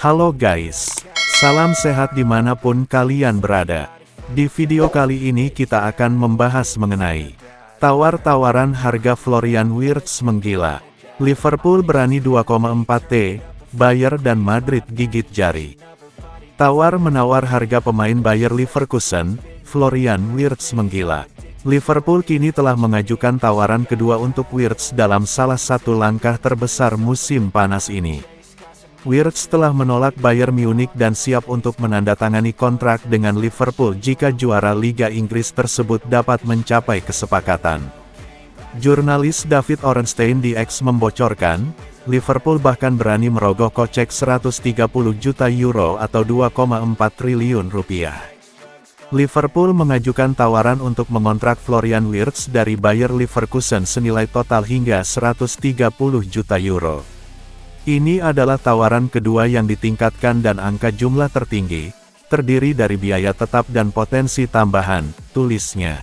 Halo guys, salam sehat dimanapun kalian berada. Di video kali ini kita akan membahas mengenai tawar-tawaran harga Florian Wirtz menggila. Liverpool berani 2,4T, Bayer dan Madrid gigit jari. Tawar-menawar harga pemain Bayer Leverkusen, Florian Wirtz menggila. Liverpool kini telah mengajukan tawaran kedua untuk Wirtz dalam salah satu langkah terbesar musim panas ini. Wirtz telah menolak Bayern Munich dan siap untuk menandatangani kontrak dengan Liverpool jika juara Liga Inggris tersebut dapat mencapai kesepakatan. Jurnalis David Ornstein di X membocorkan, Liverpool bahkan berani merogoh kocek 130 juta euro atau 2,4 triliun rupiah. Liverpool mengajukan tawaran untuk mengontrak Florian Wirtz dari Bayer Leverkusen senilai total hingga 130 juta euro. Ini adalah tawaran kedua yang ditingkatkan dan angka jumlah tertinggi, terdiri dari biaya tetap dan potensi tambahan, tulisnya.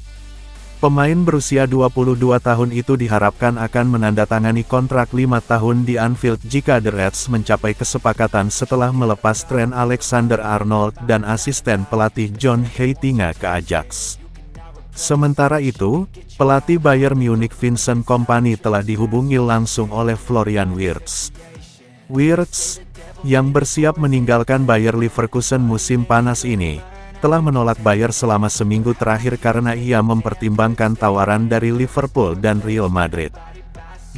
Pemain berusia 22 tahun itu diharapkan akan menandatangani kontrak 5 tahun di Anfield jika The Reds mencapai kesepakatan setelah melepas Trent Alexander-Arnold dan asisten pelatih John Heitinga ke Ajax. Sementara itu, pelatih Bayern Munich Vincent Kompany telah dihubungi langsung oleh Florian Wirtz. Wirtz, yang bersiap meninggalkan Bayer Leverkusen musim panas ini, telah menolak Bayer selama seminggu terakhir karena ia mempertimbangkan tawaran dari Liverpool dan Real Madrid.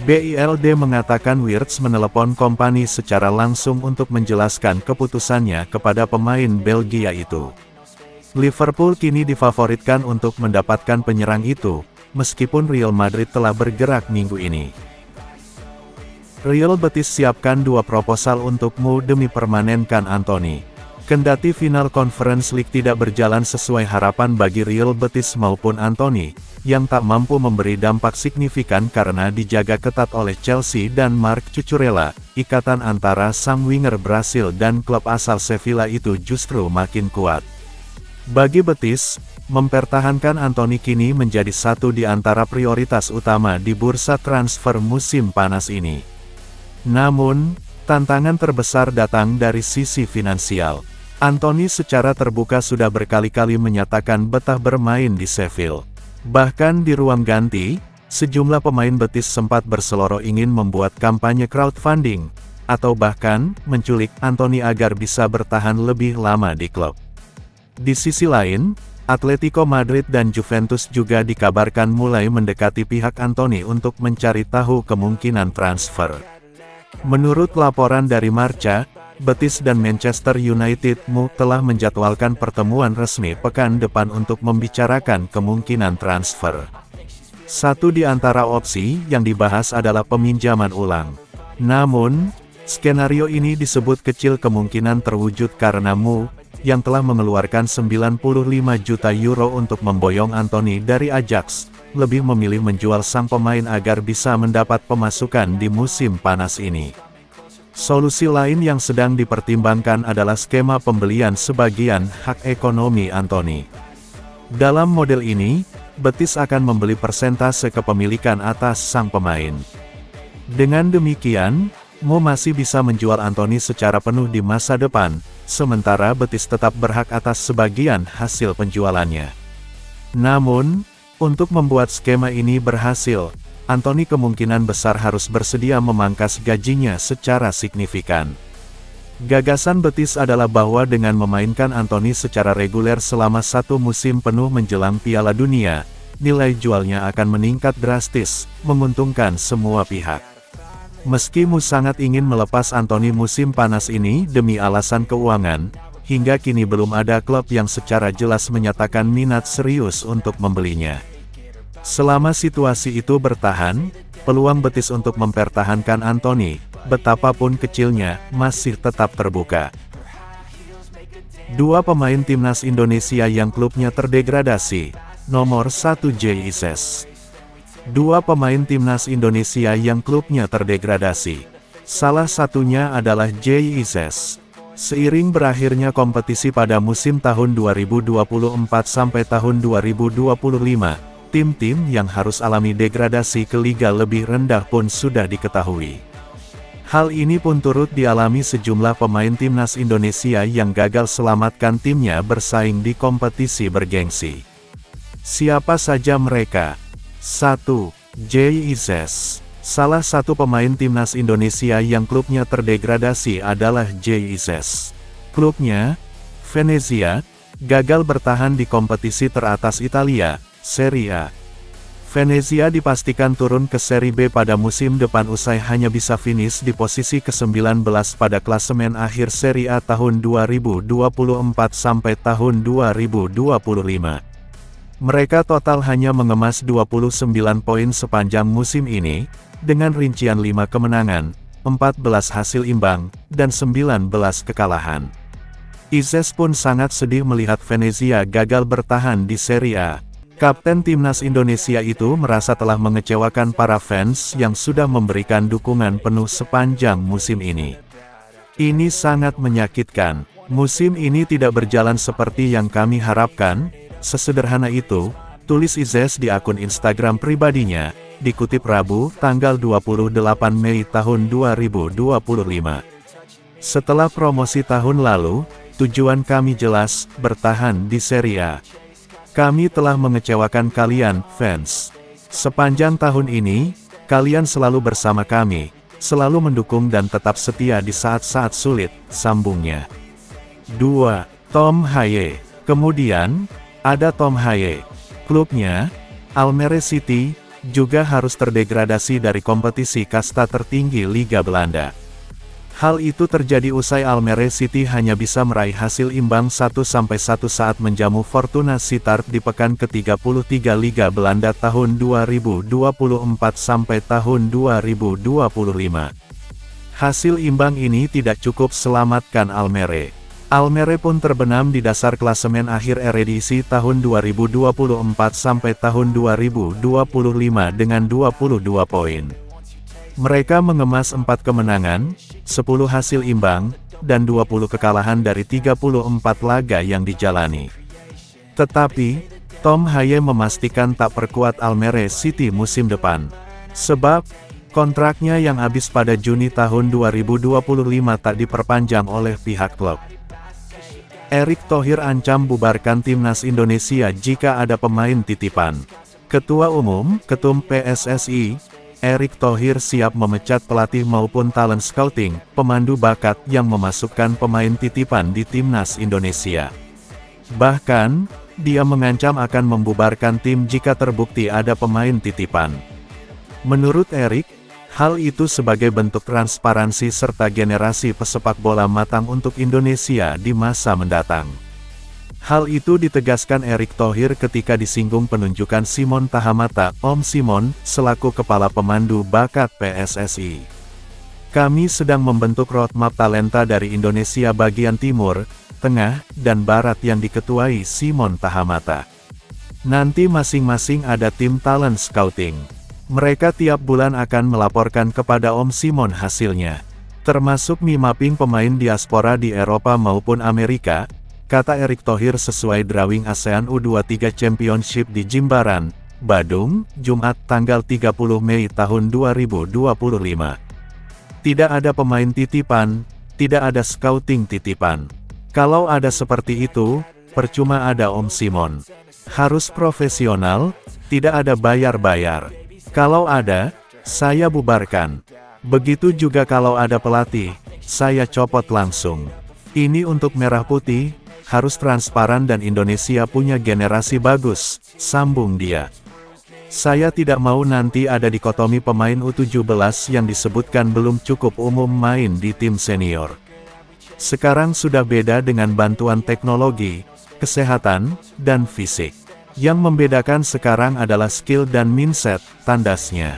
Bild mengatakan Wirtz menelepon Kompany secara langsung untuk menjelaskan keputusannya kepada pemain Belgia itu. Liverpool kini difavoritkan untuk mendapatkan penyerang itu, meskipun Real Madrid telah bergerak minggu ini. Real Betis siapkan dua proposal untukmu demi permanenkan Antony. Kendati final Conference League tidak berjalan sesuai harapan bagi Real Betis maupun Antony, yang tak mampu memberi dampak signifikan karena dijaga ketat oleh Chelsea dan Marc Cucurella, ikatan antara sang winger Brasil dan klub asal Sevilla itu justru makin kuat. Bagi Betis, mempertahankan Antony kini menjadi satu di antara prioritas utama di bursa transfer musim panas ini. Namun, tantangan terbesar datang dari sisi finansial. Antony secara terbuka sudah berkali-kali menyatakan betah bermain di Sheffield. Bahkan di ruang ganti, sejumlah pemain Betis sempat berseloroh ingin membuat kampanye crowdfunding, atau bahkan, menculik Antony agar bisa bertahan lebih lama di klub. Di sisi lain, Atletico Madrid dan Juventus juga dikabarkan mulai mendekati pihak Antony untuk mencari tahu kemungkinan transfer. Menurut laporan dari Marca, Betis dan Manchester United telah menjadwalkan pertemuan resmi pekan depan untuk membicarakan kemungkinan transfer. Satu di antara opsi yang dibahas adalah peminjaman ulang. Namun, skenario ini disebut kecil kemungkinan terwujud karena yang telah mengeluarkan 95 juta euro untuk memboyong Antony dari Ajax, lebih memilih menjual sang pemain agar bisa mendapat pemasukan di musim panas ini. Solusi lain yang sedang dipertimbangkan adalah skema pembelian sebagian hak ekonomi Antony. Dalam model ini, Betis akan membeli persentase kepemilikan atas sang pemain. Dengan demikian, masih bisa menjual Antony secara penuh di masa depan, sementara Betis tetap berhak atas sebagian hasil penjualannya. Namun, untuk membuat skema ini berhasil, Antony kemungkinan besar harus bersedia memangkas gajinya secara signifikan. Gagasan Betis adalah bahwa dengan memainkan Antony secara reguler selama satu musim penuh menjelang Piala Dunia, nilai jualnya akan meningkat drastis, menguntungkan semua pihak. Meski sangat ingin melepas Antony musim panas ini demi alasan keuangan, hingga kini belum ada klub yang secara jelas menyatakan minat serius untuk membelinya. Selama situasi itu bertahan, peluang Betis untuk mempertahankan Antony, betapapun kecilnya, masih tetap terbuka. Dua pemain timnas Indonesia yang klubnya terdegradasi. Nomor 1 JISS. Dua pemain timnas Indonesia yang klubnya terdegradasi. Salah satunya adalah JISS. Seiring berakhirnya kompetisi pada musim tahun 2024 sampai tahun 2025, tim-tim yang harus alami degradasi ke liga lebih rendah pun sudah diketahui. Hal ini pun turut dialami sejumlah pemain timnas Indonesia yang gagal selamatkan timnya bersaing di kompetisi bergengsi. Siapa saja mereka? 1. Jay Izzes. Salah satu pemain timnas Indonesia yang klubnya terdegradasi adalah Jay Izzes. Klubnya, Venezia, gagal bertahan di kompetisi teratas Italia, Serie A. Venezia dipastikan turun ke Serie B pada musim depan usai hanya bisa finish di posisi ke-19 pada klasemen akhir Serie A tahun 2024 sampai tahun 2025. Mereka total hanya mengemas 29 poin sepanjang musim ini, dengan rincian 5 kemenangan, 14 hasil imbang, dan 19 kekalahan. Izzes pun sangat sedih melihat Venezia gagal bertahan di Serie A. Kapten timnas Indonesia itu merasa telah mengecewakan para fans yang sudah memberikan dukungan penuh sepanjang musim ini. Ini sangat menyakitkan. Musim ini tidak berjalan seperti yang kami harapkan. Sesederhana itu, tulis Izzes di akun Instagram pribadinya, dikutip Rabu, tanggal 28 Mei tahun 2025. Setelah promosi tahun lalu, tujuan kami jelas, bertahan di Serie A. Kami telah mengecewakan kalian, fans. Sepanjang tahun ini, kalian selalu bersama kami, selalu mendukung dan tetap setia di saat-saat sulit, sambungnya. 2. Tom Haye. Kemudian, ada Tom Haye. Klubnya, Almere City, juga harus terdegradasi dari kompetisi kasta tertinggi Liga Belanda. Hal itu terjadi usai Almere City hanya bisa meraih hasil imbang 1-1 saat menjamu Fortuna Sittard di pekan ke-33 Liga Belanda tahun 2024 sampai tahun 2025. Hasil imbang ini tidak cukup selamatkan Almere. Almere pun terbenam di dasar klasemen akhir Eredivisie tahun 2024 sampai tahun 2025 dengan 22 poin. Mereka mengemas 4 kemenangan, 10 hasil imbang, dan 20 kekalahan dari 34 laga yang dijalani. Tetapi, Tom Haye memastikan tak perkuat Almere City musim depan. Sebab, kontraknya yang habis pada Juni tahun 2025 tak diperpanjang oleh pihak klub. Erick Thohir ancam bubarkan timnas Indonesia jika ada pemain titipan. Ketua Umum, Ketum PSSI, Erick Thohir siap memecat pelatih maupun talent scouting, pemandu bakat yang memasukkan pemain titipan di timnas Indonesia. Bahkan, dia mengancam akan membubarkan tim jika terbukti ada pemain titipan. Menurut Erick, hal itu sebagai bentuk transparansi serta generasi pesepak bola matang untuk Indonesia di masa mendatang. Hal itu ditegaskan Erick Thohir ketika disinggung penunjukan Simon Tahamata, Om Simon, selaku kepala pemandu bakat PSSI. Kami sedang membentuk roadmap talenta dari Indonesia bagian timur, tengah, dan barat yang diketuai Simon Tahamata. Nanti masing-masing ada tim talent scouting. Mereka tiap bulan akan melaporkan kepada Om Simon hasilnya. Termasuk mapping pemain diaspora di Eropa maupun Amerika, kata Erick Thohir sesuai drawing ASEAN U23 Championship di Jimbaran, Badung, Jumat tanggal 30 Mei tahun 2025. Tidak ada pemain titipan, tidak ada scouting titipan. Kalau ada seperti itu, percuma ada Om Simon. Harus profesional, tidak ada bayar-bayar. Kalau ada, saya bubarkan. Begitu juga kalau ada pelatih, saya copot langsung. Ini untuk merah putih, harus transparan dan Indonesia punya generasi bagus, sambung dia. Saya tidak mau nanti ada dikotomi pemain U17 yang disebutkan belum cukup umum main di tim senior. Sekarang sudah beda dengan bantuan teknologi, kesehatan, dan fisik. Yang membedakan sekarang adalah skill dan mindset, tandasnya.